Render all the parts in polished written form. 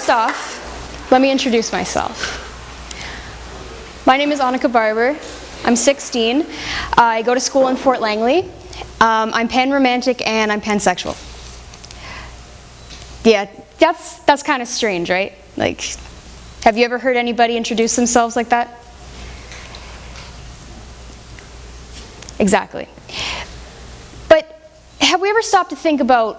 First off, let me introduce myself. My name is Ahnika Barber. I'm 16. I go to school in Fort Langley. I'm pan-romantic and I'm pansexual. Yeah, that's kind of strange, right? Like, have you ever heard anybody introduce themselves like that? Exactly. But have we ever stopped to think about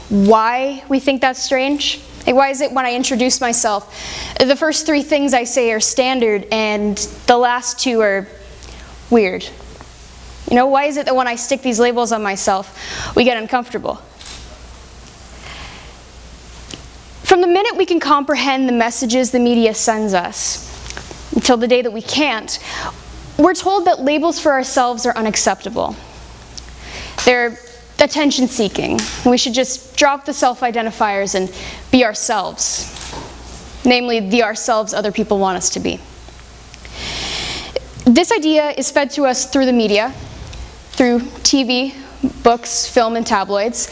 why we think that's strange? Like, why is it when I introduce myself, the first 3 things I say are standard and the last 2 are weird? You know, why is it that when I stick these labels on myself, we get uncomfortable? From the minute we can comprehend the messages the media sends us, until the day that we can't, we're told that labels for ourselves are unacceptable. They're attention-seeking. We should just drop the self-identifiers and be ourselves. Namely, the ourselves other people want us to be. This idea is fed to us through the media, through TV, books, film, and tabloids.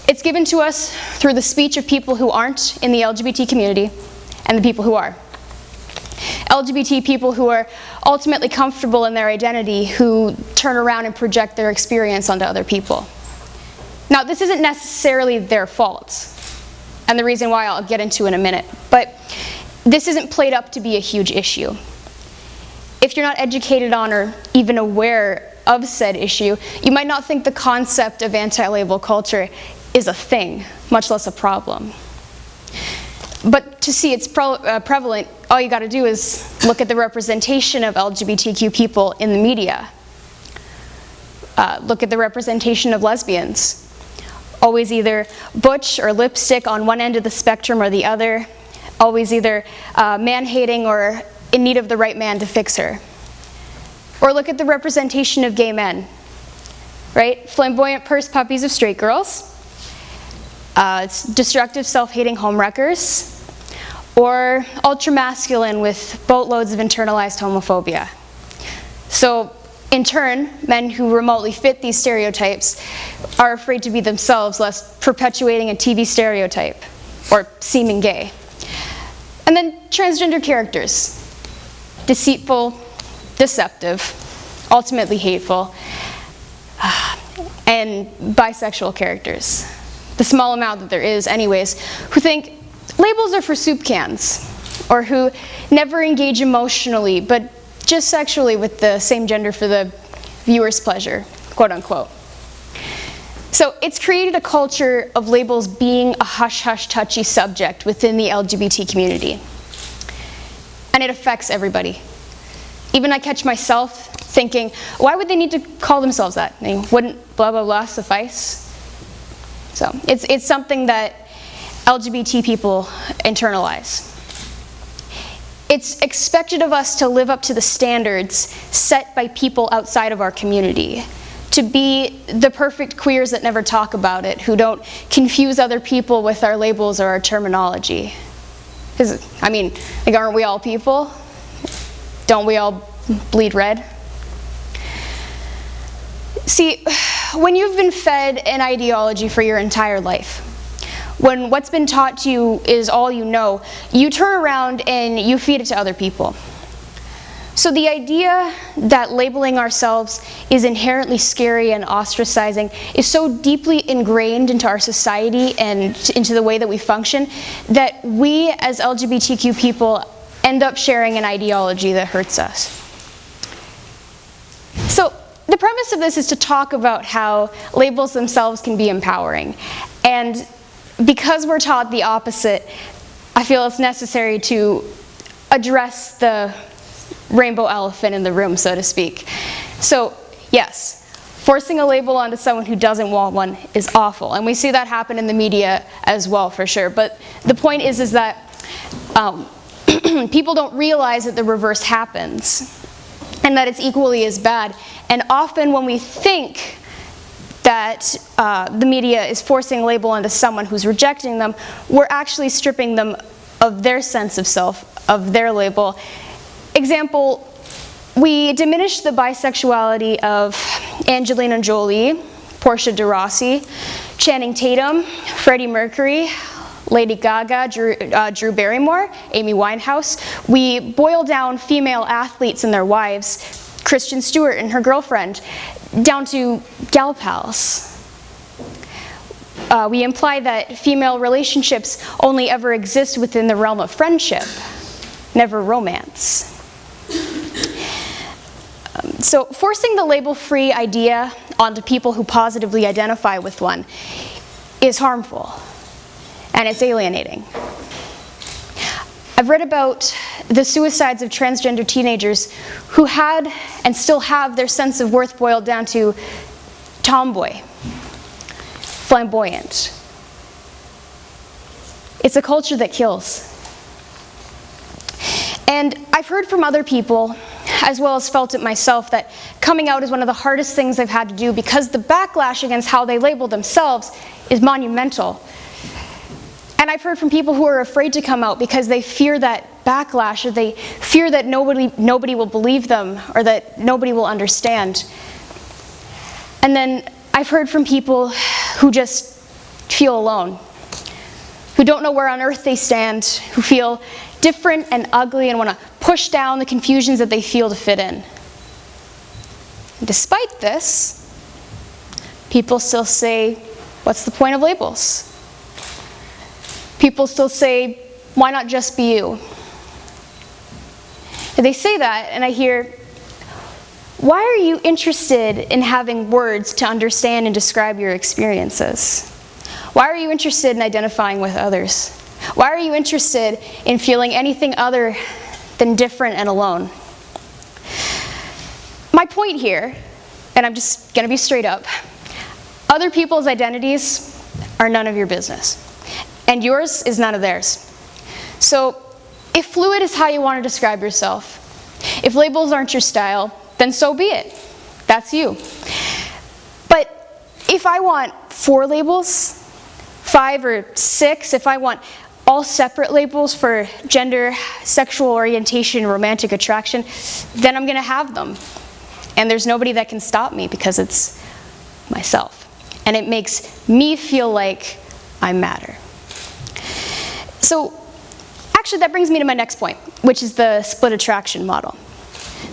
It's given to us through the speech of people who aren't in the LGBT community and the people who are. LGBT people who are ultimately comfortable in their identity, who turn around and project their experience onto other people. Now, this isn't necessarily their fault, and the reason why I'll get into in a minute, but this isn't played up to be a huge issue. If you're not educated on or even aware of said issue, you might not think the concept of anti-label culture is a thing, much less a problem. But to see it's prevalent, all you gotta do is look at the representation of LGBTQ people in the media. Look at the representation of lesbians. Always either butch or lipstick on one end of the spectrum or the other. Always either man-hating or in need of the right man to fix her. Or look at the representation of gay men, right? Flamboyant purse puppies of straight girls, destructive self-hating homewreckers, or ultra-masculine with boatloads of internalized homophobia. So, in turn, men who remotely fit these stereotypes are afraid to be themselves, lest perpetuating a TV stereotype, or seeming gay. And then transgender characters. Deceitful, deceptive, ultimately hateful, and bisexual characters. The small amount that there is anyways, who think labels are for soup cans, or who never engage emotionally, but just sexually with the same gender for the viewer's pleasure, quote unquote. So it's created a culture of labels being a hush-hush touchy subject within the LGBT community. And it affects everybody. Even I catch myself thinking, why would they need to call themselves that? I mean, wouldn't blah, blah, blah suffice? So it's something that LGBT people internalize. It's expected of us to live up to the standards set by people outside of our community, to be the perfect queers that never talk about it, who don't confuse other people with our labels or our terminology. Because, I mean, like, aren't we all people? Don't we all bleed red? See, when you've been fed an ideology for your entire life, when what's been taught to you is all you know, you turn around and you feed it to other people. So the idea that labeling ourselves is inherently scary and ostracizing is so deeply ingrained into our society and into the way that we function that we as LGBTQ people end up sharing an ideology that hurts us. So the premise of this is to talk about how labels themselves can be empowering. And because we're taught the opposite, I feel it's necessary to address the rainbow elephant in the room, so to speak. So, yes, forcing a label onto someone who doesn't want one is awful. And we see that happen in the media as well, for sure. But the point is that people don't realize that the reverse happens and that it's equally as bad. And often when we think that the media is forcing a label onto someone who's rejecting them, we're actually stripping them of their sense of self, of their label. Example, we diminish the bisexuality of Angelina Jolie, Portia de Rossi, Channing Tatum, Freddie Mercury, Lady Gaga, Drew Barrymore, Amy Winehouse. We boil down female athletes and their wives, Kristen Stewart and her girlfriend, down to gal pals. We imply that female relationships only ever exist within the realm of friendship, never romance. So forcing the label-free idea onto people who positively identify with one is harmful, and it's alienating. I've read about the suicides of transgender teenagers who had and still have their sense of worth boiled down to tomboy, flamboyant. It's a culture that kills. And I've heard from other people, as well as felt it myself, that coming out is one of the hardest things I've had to do because the backlash against how they label themselves is monumental. And I've heard from people who are afraid to come out because they fear that backlash, or they fear that nobody will believe them, or that nobody will understand. And then I've heard from people who just feel alone, who don't know where on earth they stand, who feel different and ugly and want to push down the confusions that they feel to fit in. And despite this, people still say, what's the point of labels? People still say, why not just be you? And they say that, and I hear, why are you interested in having words to understand and describe your experiences? Why are you interested in identifying with others? Why are you interested in feeling anything other than different and alone? My point here, and I'm just going to be straight up, other people's identities are none of your business, and yours is none of theirs. So if fluid is how you want to describe yourself, if labels aren't your style, then so be it. That's you. But if I want 4 labels, 5 or 6, if I want all separate labels for gender, sexual orientation, romantic attraction, then I'm going to have them. And there's nobody that can stop me because it's myself. And it makes me feel like I matter. So actually that brings me to my next point, which is the split attraction model.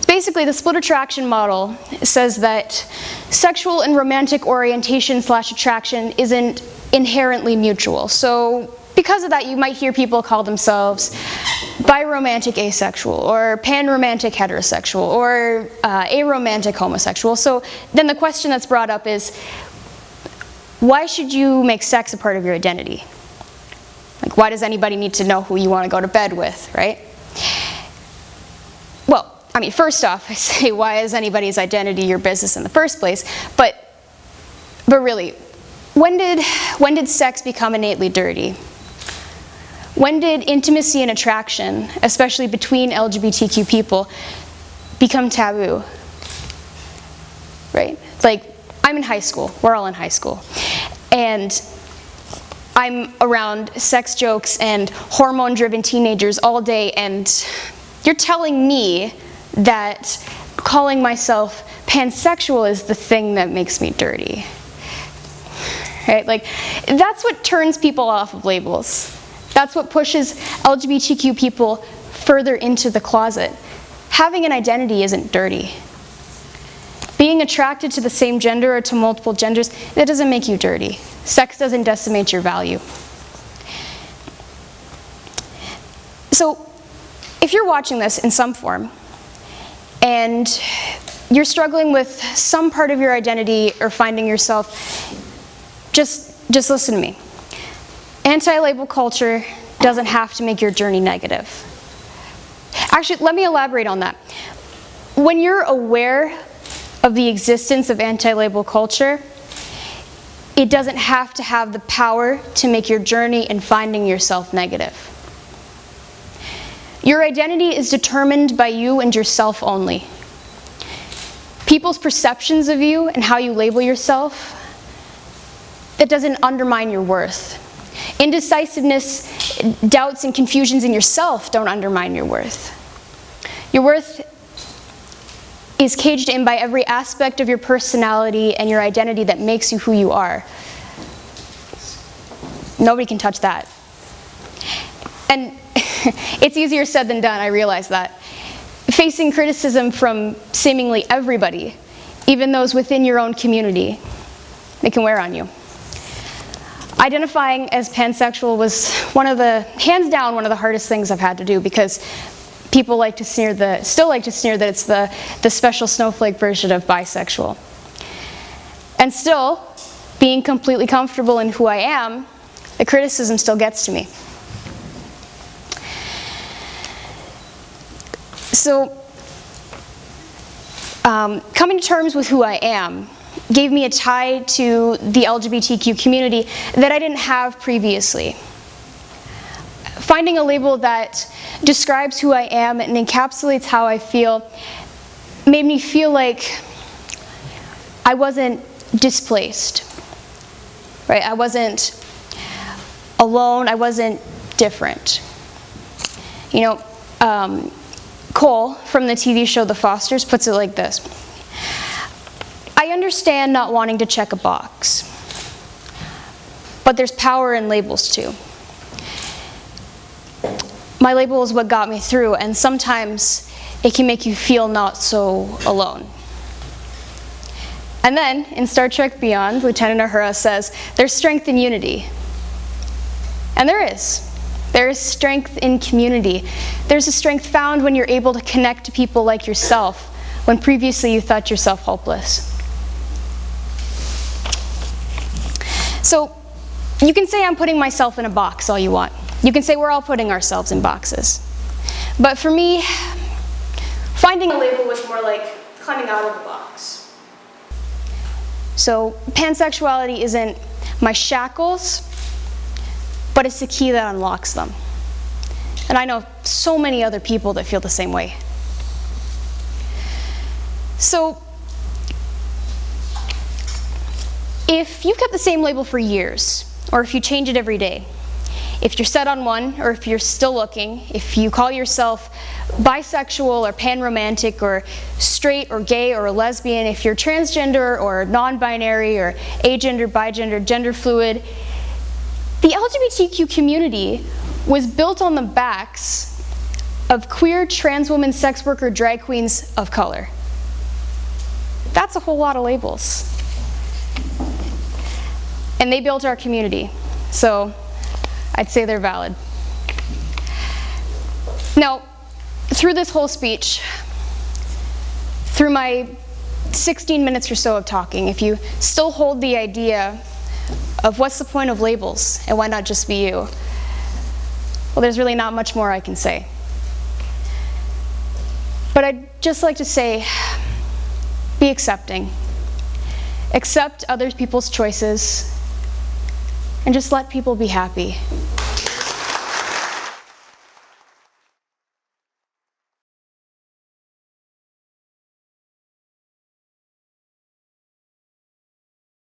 Basically, the split attraction model says that sexual and romantic orientation / attraction isn't inherently mutual. So because of that, you might hear people call themselves biromantic asexual, or panromantic heterosexual, or aromantic homosexual. So then the question that's brought up is, why should you make sex a part of your identity? Like, why does anybody need to know who you want to go to bed with, right? Well, I mean, first off, I say, why is anybody's identity your business in the first place? But really, when did sex become innately dirty? When did intimacy and attraction, especially between LGBTQ people, become taboo? Right? Like, I'm in high school. We're all in high school. And I'm around sex jokes and hormone-driven teenagers all day, and you're telling me that calling myself pansexual is the thing that makes me dirty. Right? Like, that's what turns people off of labels. That's what pushes LGBTQ people further into the closet. Having an identity isn't dirty. Being attracted to the same gender or to multiple genders, that doesn't make you dirty. Sex doesn't decimate your value. So, if you're watching this in some form, and you're struggling with some part of your identity or finding yourself, just listen to me. Anti-label culture doesn't have to make your journey negative. Actually, let me elaborate on that. When you're aware of the existence of anti-label culture, it doesn't have to have the power to make your journey in finding yourself negative. Your identity is determined by you and yourself only. People's perceptions of you and how you label yourself, that doesn't undermine your worth. Indecisiveness, doubts, and confusions in yourself don't undermine your worth. Your worth is caged in by every aspect of your personality and your identity that makes you who you are. Nobody can touch that. And it's easier said than done, I realize that. Facing criticism from seemingly everybody, even those within your own community, they can wear on you. Identifying as pansexual was hands down, one of the hardest things I've had to do, because people like to sneer still like to sneer that it's the special snowflake version of bisexual. And still, being completely comfortable in who I am, the criticism still gets to me. So, coming to terms with who I am gave me a tie to the LGBTQ community that I didn't have previously. Finding a label that describes who I am and encapsulates how I feel made me feel like I wasn't displaced, right? I wasn't alone, I wasn't different. You know, Cole from the TV show The Fosters puts it like this: I understand not wanting to check a box, but there's power in labels too. My label is what got me through, and sometimes it can make you feel not so alone. And then, in Star Trek Beyond, Lieutenant Uhura says, there's strength in unity. And there is. There is strength in community. There's a strength found when you're able to connect to people like yourself, when previously you thought yourself hopeless. So, you can say I'm putting myself in a box all you want. You can say we're all putting ourselves in boxes. But for me, finding a label was more like climbing out of a box. So, pansexuality isn't my shackles, but it's the key that unlocks them. And I know so many other people that feel the same way. So, if you've kept the same label for years, or if you change it every day, if you're set on one, or if you're still looking, if you call yourself bisexual or panromantic or straight or gay or lesbian, if you're transgender or non-binary or agender, bigender, gender fluid, the LGBTQ community was built on the backs of queer, trans women, sex worker, drag queens of color. That's a whole lot of labels. And they built our community, so I'd say they're valid. Now, through this whole speech, through my 16 minutes or so of talking, if you still hold the idea of what's the point of labels and why not just be you, well, there's really not much more I can say. But I'd just like to say, be accepting. Accept other people's choices and just let people be happy.